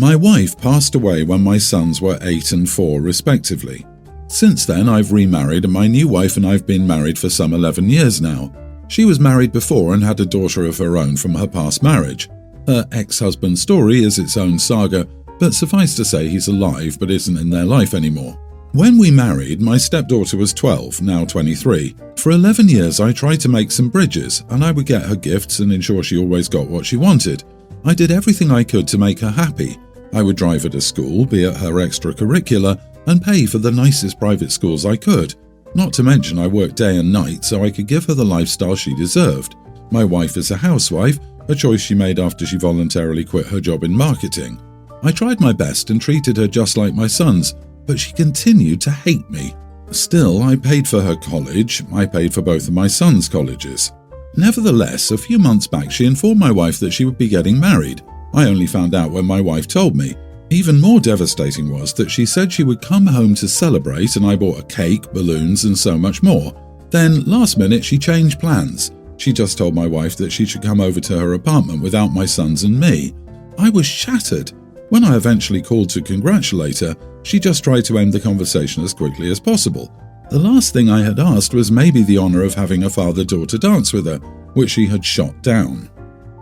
My wife passed away when my sons were 8 and 4 respectively. Since then I've remarried, and my new wife and I've been married for some 11 years now. She was married before and had a daughter of her own from her past marriage. Her ex-husband's story is its own saga, but suffice to say he's alive but isn't in their life anymore. When we married, my stepdaughter was 12, now 23. For 11 years I tried to make some bridges, and I would get her gifts and ensure she always got what she wanted. I did everything I could to make her happy. I would drive her to school, be at her extracurricular, and pay for the nicest private schools I could. Not to mention I worked day and night so I could give her the lifestyle she deserved. My wife is a housewife, a choice she made after she voluntarily quit her job in marketing. I tried my best and treated her just like my sons, but she continued to hate me. Still, I paid for her college. I paid for both of my sons' colleges. Nevertheless, a few months back she informed my wife that she would be getting married. I only found out when my wife told me. Even more devastating was that she said she would come home to celebrate, and I bought a cake, balloons and so much more. Then, last minute, she changed plans. She just told my wife that she should come over to her apartment without my sons and me. I was shattered. When I eventually called to congratulate her, she just tried to end the conversation as quickly as possible. The last thing I had asked was maybe the honour of having a father-daughter dance with her, which she had shot down.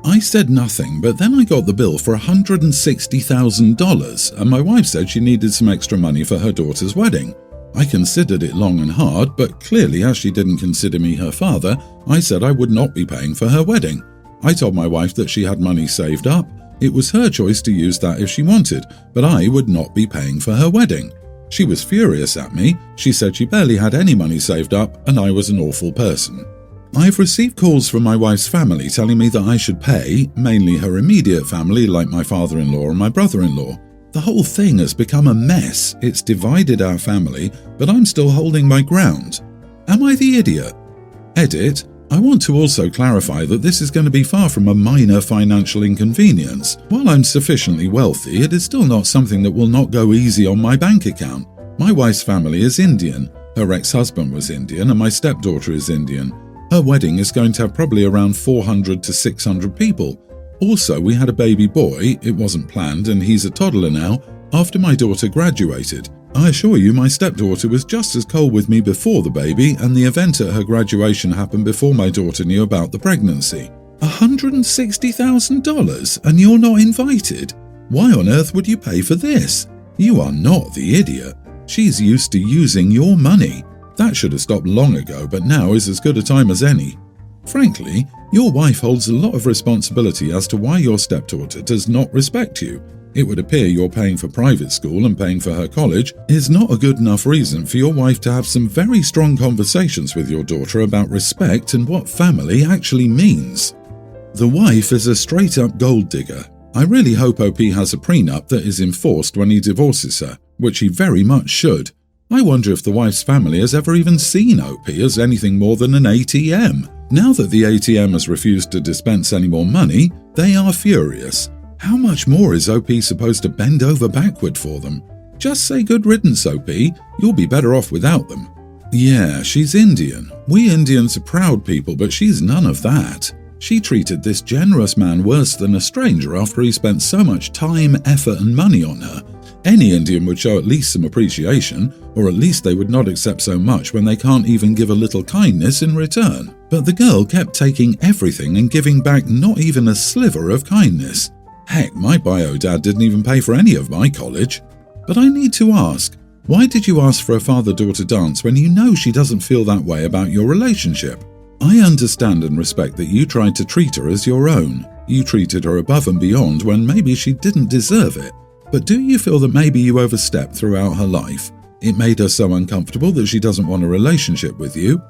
I said nothing, but then I got the bill for $160,000, and my wife said she needed some extra money for her daughter's wedding. I considered it long and hard, but clearly as she didn't consider me her father, I said I would not be paying for her wedding. I told my wife that she had money saved up. It was her choice to use that if she wanted, but I would not be paying for her wedding. She was furious at me. She said she barely had any money saved up and I was an awful person. I've received calls from my wife's family telling me that I should pay, mainly her immediate family like my father-in-law and my brother-in-law. The whole thing has become a mess. It's divided our family, but I'm still holding my ground. Am I the idiot? Edit. I want to also clarify that this is going to be far from a minor financial inconvenience. While I'm sufficiently wealthy, it is still not something that will not go easy on my bank account. My wife's family is Indian, her ex-husband was Indian, and my stepdaughter is Indian. Her wedding is going to have probably around 400 to 600 people. Also, we had a baby boy, it wasn't planned, and he's a toddler now, after my daughter graduated. I assure you my stepdaughter was just as cold with me before the baby, and the event at her graduation happened before my daughter knew about the pregnancy. $160,000 and you're not invited? Why on earth would you pay for this? You are not the idiot. She's used to using your money. That should have stopped long ago, but now is as good a time as any. Frankly, your wife holds a lot of responsibility as to why your stepdaughter does not respect you. It would appear you're paying for private school and paying for her college is not a good enough reason for your wife to have some very strong conversations with your daughter about respect and what family actually means. The wife is a straight-up gold digger. I really hope OP has a prenup that is enforced when he divorces her, which he very much should. I wonder if the wife's family has ever even seen OP as anything more than an ATM. Now that the ATM has refused to dispense any more money, they are furious. How much more is OP supposed to bend over backward for them? Just say good riddance, OP. You'll be better off without them. Yeah, she's Indian. We Indians are proud people, but she's none of that. She treated this generous man worse than a stranger after he spent so much time, effort and money on her. Any Indian would show at least some appreciation, or at least they would not accept so much when they can't even give a little kindness in return. But the girl kept taking everything and giving back not even a sliver of kindness. Heck, my bio dad didn't even pay for any of my college. But I need to ask, why did you ask for a father-daughter dance when you know she doesn't feel that way about your relationship? I understand and respect that you tried to treat her as your own. You treated her above and beyond when maybe she didn't deserve it. But do you feel that maybe you overstepped throughout her life? It made her so uncomfortable that she doesn't want a relationship with you?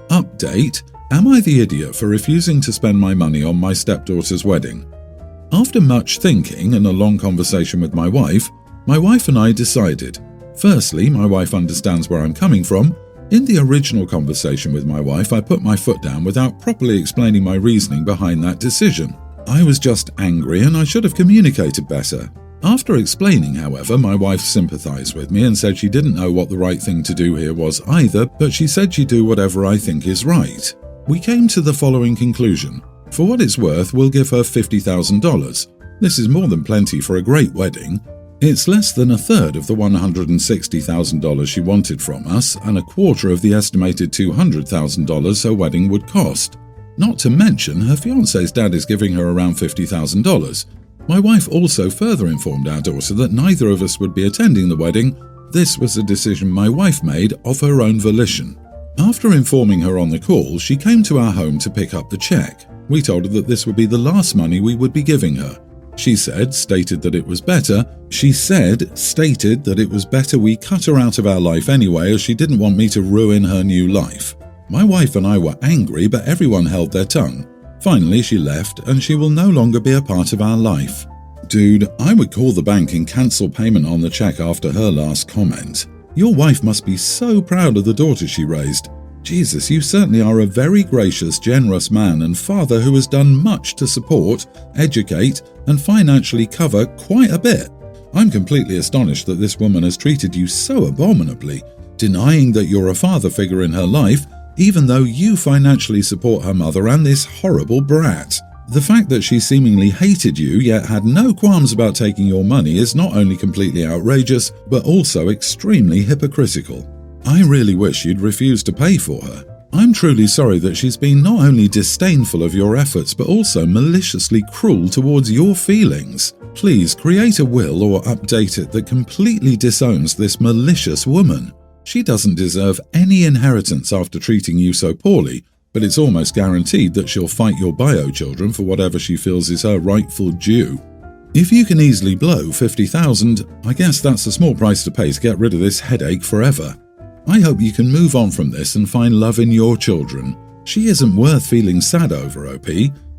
Update: am I the idiot for refusing to spend my money on my stepdaughter's wedding? After much thinking and a long conversation with my wife and I decided. Firstly, my wife understands where I'm coming from. In the original conversation with my wife, I put my foot down without properly explaining my reasoning behind that decision. I was just angry and I should have communicated better. After explaining, however, my wife sympathized with me and said she didn't know what the right thing to do here was either, but she said she'd do whatever I think is right. We came to the following conclusion. For what it's worth, we'll give her $50,000. This is more than plenty for a great wedding. It's less than a third of the $160,000 she wanted from us and a quarter of the estimated $200,000 her wedding would cost. Not to mention, her fiancé's dad is giving her around $50,000. My wife also further informed our daughter that neither of us would be attending the wedding. This was a decision my wife made of her own volition. After informing her on the call, she came to our home to pick up the check. We told her that this would be the last money we would be giving her. She stated that it was better we cut her out of our life anyway, as she didn't want me to ruin her new life. My wife and I were angry, but everyone held their tongue. Finally, she left, and she will no longer be a part of our life. Dude, I would call the bank and cancel payment on the check after her last comment. Your wife must be so proud of the daughter she raised. Jesus, you certainly are a very gracious, generous man and father who has done much to support, educate, and financially cover quite a bit. I'm completely astonished that this woman has treated you so abominably, denying that you're a father figure in her life, even though you financially support her mother and this horrible brat. The fact that she seemingly hated you yet had no qualms about taking your money is not only completely outrageous, but also extremely hypocritical. I really wish you'd refuse to pay for her. I'm truly sorry that she's been not only disdainful of your efforts, but also maliciously cruel towards your feelings. Please create a will or update it that completely disowns this malicious woman. She doesn't deserve any inheritance after treating you so poorly, but it's almost guaranteed that she'll fight your bio children for whatever she feels is her rightful due. If you can easily blow $50,000, I guess that's a small price to pay to get rid of this headache forever. I hope you can move on from this and find love in your children. She isn't worth feeling sad over, OP.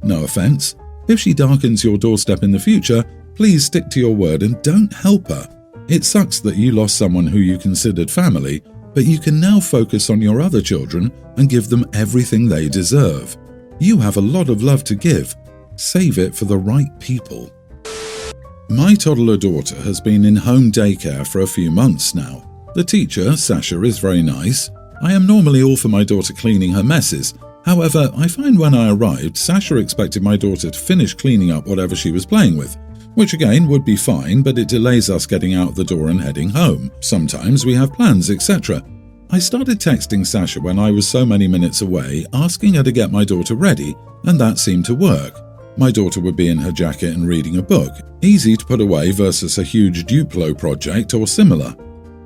No offense. If she darkens your doorstep in the future, please stick to your word and don't help her. It sucks that you lost someone who you considered family, but you can now focus on your other children and give them everything they deserve. You have a lot of love to give. Save it for the right people. My toddler daughter has been in home daycare for a few months now. The teacher, Sasha, is very nice. I am normally all for my daughter cleaning her messes. However, I find when I arrived, Sasha expected my daughter to finish cleaning up whatever she was playing with, which again would be fine, but it delays us getting out the door and heading home. Sometimes we have plans, etc. I started texting Sasha when I was so many minutes away, asking her to get my daughter ready, and that seemed to work. My daughter would be in her jacket and reading a book, easy to put away versus a huge Duplo project or similar.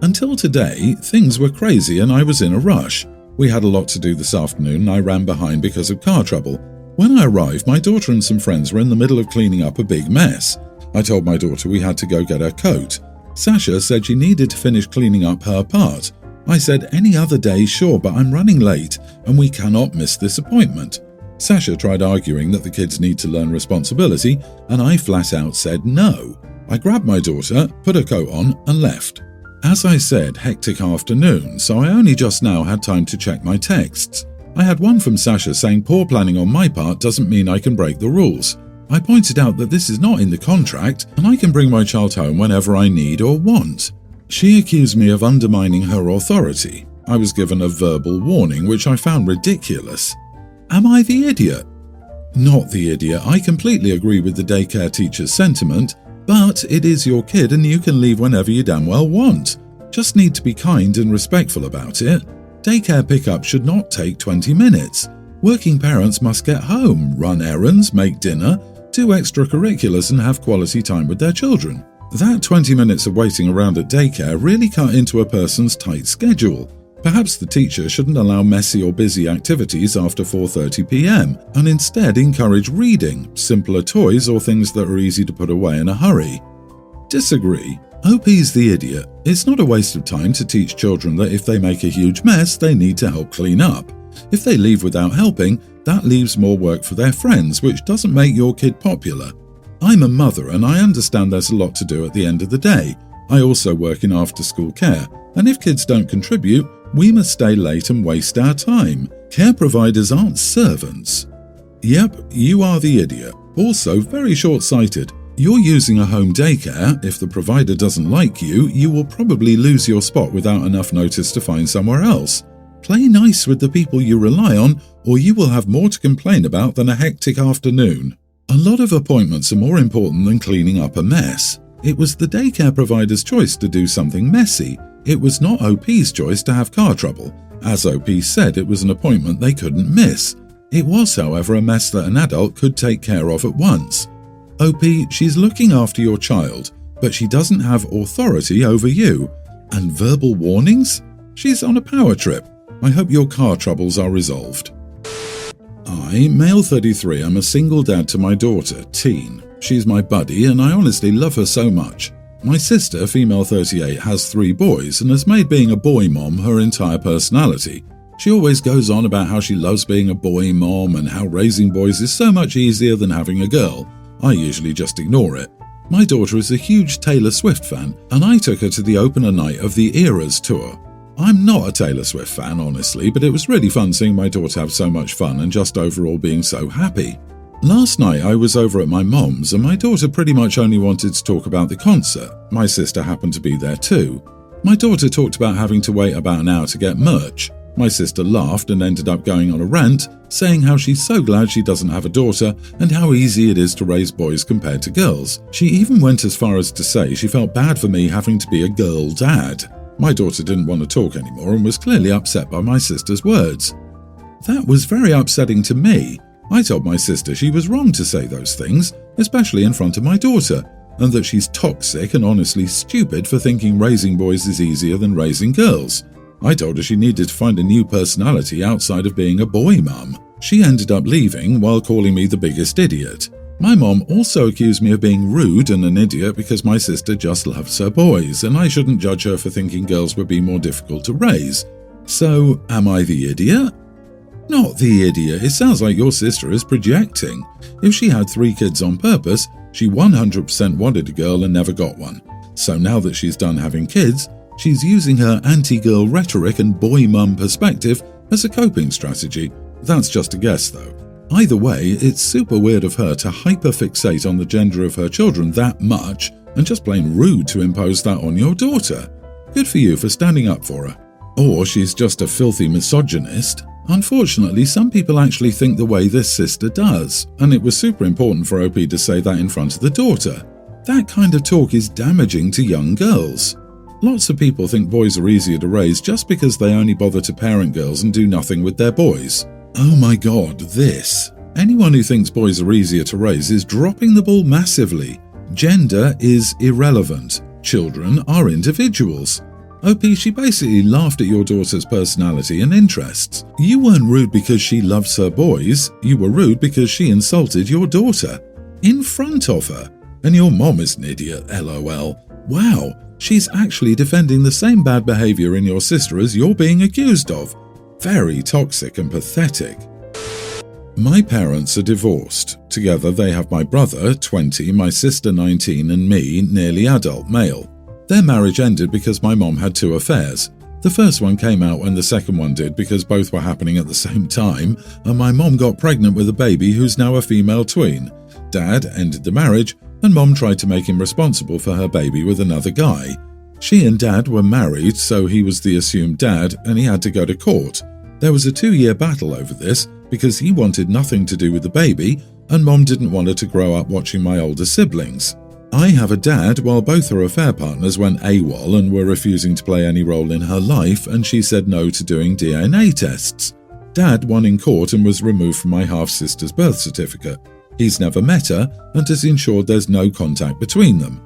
Until today, things were crazy and I was in a rush. We had a lot to do this afternoon and I ran behind because of car trouble. When I arrived, my daughter and some friends were in the middle of cleaning up a big mess. I told my daughter we had to go get her coat. Sasha said she needed to finish cleaning up her part. I said any other day, sure, but I'm running late and we cannot miss this appointment. Sasha tried arguing that the kids need to learn responsibility and I flat out said no. I grabbed my daughter, put her coat on and left. As I said, hectic afternoon, so I only just now had time to check my texts. I had one from Sasha saying poor planning on my part doesn't mean I can break the rules. I pointed out that this is not in the contract and I can bring my child home whenever I need or want. She accused me of undermining her authority. I was given a verbal warning, which I found ridiculous. Am I the idiot? Not the idiot. I completely agree with the daycare teacher's sentiment, but it is your kid and you can leave whenever you damn well want. Just need to be kind and respectful about it. Daycare pickup should not take 20 minutes. Working parents must get home, run errands, make dinner, do extracurriculars and have quality time with their children. That 20 minutes of waiting around at daycare really cut into a person's tight schedule. Perhaps the teacher shouldn't allow messy or busy activities after 4:30 p.m. and instead encourage reading, simpler toys or things that are easy to put away in a hurry. Disagree. OP's the idiot. It's not a waste of time to teach children that if they make a huge mess, they need to help clean up. If they leave without helping, that leaves more work for their friends, which doesn't make your kid popular. I'm a mother and I understand there's a lot to do at the end of the day. I also work in after-school care, and if kids don't contribute, we must stay late and waste our time. Care providers aren't servants. Yep, you are the idiot. Also very short-sighted. You're using a home daycare. If the provider doesn't like you, you will probably lose your spot without enough notice to find somewhere else. Play nice with the people you rely on, or you will have more to complain about than a hectic afternoon. A lot of appointments are more important than cleaning up a mess. It was the daycare provider's choice to do something messy. It was not OP's choice to have car trouble. As OP said, it was an appointment they couldn't miss. It was, however, a mess that an adult could take care of at once. OP, she's looking after your child, but she doesn't have authority over you. And verbal warnings? She's on a power trip. I hope your car troubles are resolved. I, male 33, am a single dad to my daughter, teen. She's my buddy and I honestly love her so much. My sister, female 38, has 3 boys and has made being a boy mom her entire personality. She always goes on about how she loves being a boy mom and how raising boys is so much easier than having a girl. I usually just ignore it. My daughter is a huge Taylor Swift fan and I took her to the opener night of the Eras tour. I'm not a Taylor Swift fan, honestly, but it was really fun seeing my daughter have so much fun and just overall being so happy. Last night I was over at my mom's and my daughter pretty much only wanted to talk about the concert. My sister happened to be there too. My daughter talked about having to wait about an hour to get merch. My sister laughed and ended up going on a rant, saying how she's so glad she doesn't have a daughter and how easy it is to raise boys compared to girls. She even went as far as to say she felt bad for me having to be a girl dad. My daughter didn't want to talk anymore and was clearly upset by my sister's words. That was very upsetting to me. I told my sister she was wrong to say those things, especially in front of my daughter, and that she's toxic and honestly stupid for thinking raising boys is easier than raising girls. I told her she needed to find a new personality outside of being a boy mum. She ended up leaving while calling me the biggest idiot. My mom also accused me of being rude and an idiot because my sister just loves her boys, and I shouldn't judge her for thinking girls would be more difficult to raise. So, am I the idiot? Not the idiot, it sounds like your sister is projecting. If she had 3 kids on purpose, she 100% wanted a girl and never got one. So now that she's done having kids, she's using her anti-girl rhetoric and boy mum perspective as a coping strategy. That's just a guess though. Either way, it's super weird of her to hyperfixate on the gender of her children that much and just plain rude to impose that on your daughter. Good for you for standing up for her. Or she's just a filthy misogynist. Unfortunately, some people actually think the way this sister does, and it was super important for OP to say that in front of the daughter. That kind of talk is damaging to young girls. Lots of people think boys are easier to raise just because they only bother to parent girls and do nothing with their boys. Oh my god, this. Anyone who thinks boys are easier to raise is dropping the ball massively. Gender is irrelevant. Children are individuals. OP, she basically laughed at your daughter's personality and interests. You weren't rude because she loves her boys, you were rude because she insulted your daughter. In front of her. And your mom is an idiot, lol. Wow, she's actually defending the same bad behavior in your sister as you're being accused of. Very toxic and pathetic. My parents are divorced. Together they have my brother, 20, my sister, 19, and me, nearly adult male. Their marriage ended because my mom had 2 affairs. The first one came out when the second one did because both were happening at the same time, and my mom got pregnant with a baby who's now a female tween. Dad ended the marriage, and Mom tried to make him responsible for her baby with another guy. She and Dad were married, so he was the assumed dad, and he had to go to court. There was a 2-year battle over this because he wanted nothing to do with the baby, and Mom didn't want her to grow up watching my older siblings. I have a dad while both her affair partners went AWOL and were refusing to play any role in her life, and she said no to doing DNA tests. Dad won in court and was removed from my half-sister's birth certificate. He's never met her and has ensured there's no contact between them.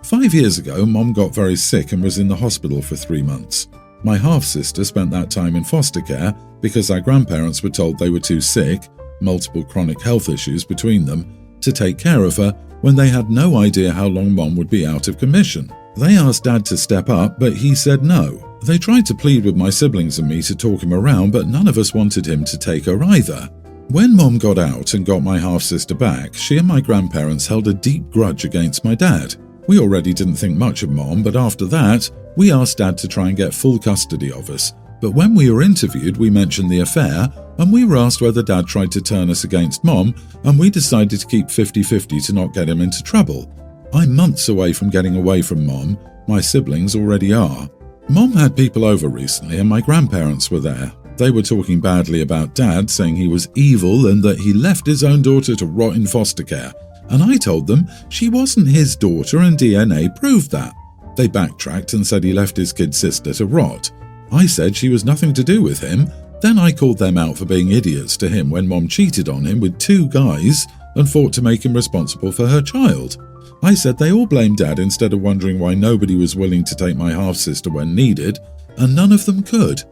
5 years ago, Mom got very sick and was in the hospital for 3 months. My half-sister spent that time in foster care because our grandparents were told they were too sick, multiple chronic health issues between them, to take care of her when they had no idea how long Mom would be out of commission. They asked Dad to step up, but he said no. They tried to plead with my siblings and me to talk him around, but none of us wanted him to take her either. When Mom got out and got my half-sister back, she and my grandparents held a deep grudge against my dad. We already didn't think much of Mom, but after that, we asked Dad to try and get full custody of us. But when we were interviewed, we mentioned the affair, and we were asked whether Dad tried to turn us against Mom, and we decided to keep 50-50 to not get him into trouble. I'm months away from getting away from Mom. My siblings already are. Mom had people over recently, and my grandparents were there. They were talking badly about Dad, saying he was evil and that he left his own daughter to rot in foster care, and I told them she wasn't his daughter and DNA proved that. They backtracked and said he left his kid sister to rot. I said she was nothing to do with him. Then I called them out for being idiots to him when Mom cheated on him with 2 guys and fought to make him responsible for her child. I said they all blamed Dad instead of wondering why nobody was willing to take my half-sister when needed, and none of them could.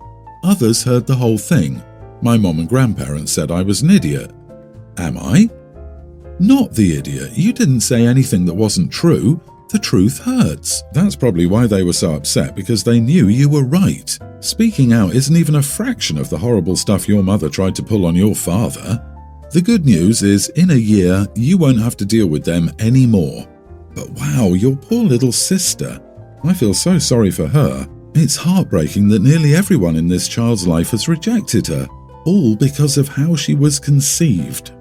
Others heard the whole thing. My mom and grandparents said I was an idiot. Am I? Not the idiot. You didn't say anything that wasn't true. The truth hurts. That's probably why they were so upset, because they knew you were right. Speaking out isn't even a fraction of the horrible stuff your mother tried to pull on your father. The good news is, in a year, you won't have to deal with them anymore. But wow, your poor little sister. I feel so sorry for her. It's heartbreaking that nearly everyone in this child's life has rejected her, all because of how she was conceived.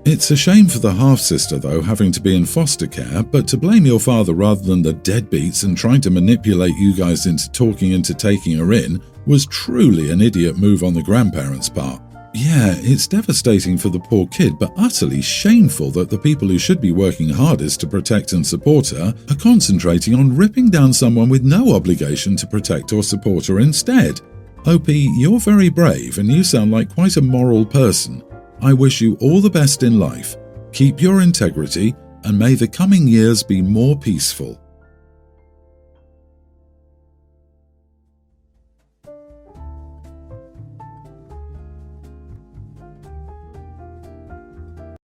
It's a shame for the half-sister, though, having to be in foster care, but to blame your father rather than the deadbeats and trying to manipulate you guys into talking into taking her in was truly an idiot move on the grandparents' part. Yeah, it's devastating for the poor kid, but utterly shameful that the people who should be working hardest to protect and support her are concentrating on ripping down someone with no obligation to protect or support her instead. OP, you're very brave and you sound like quite a moral person. I wish you all the best in life. Keep your integrity and may the coming years be more peaceful.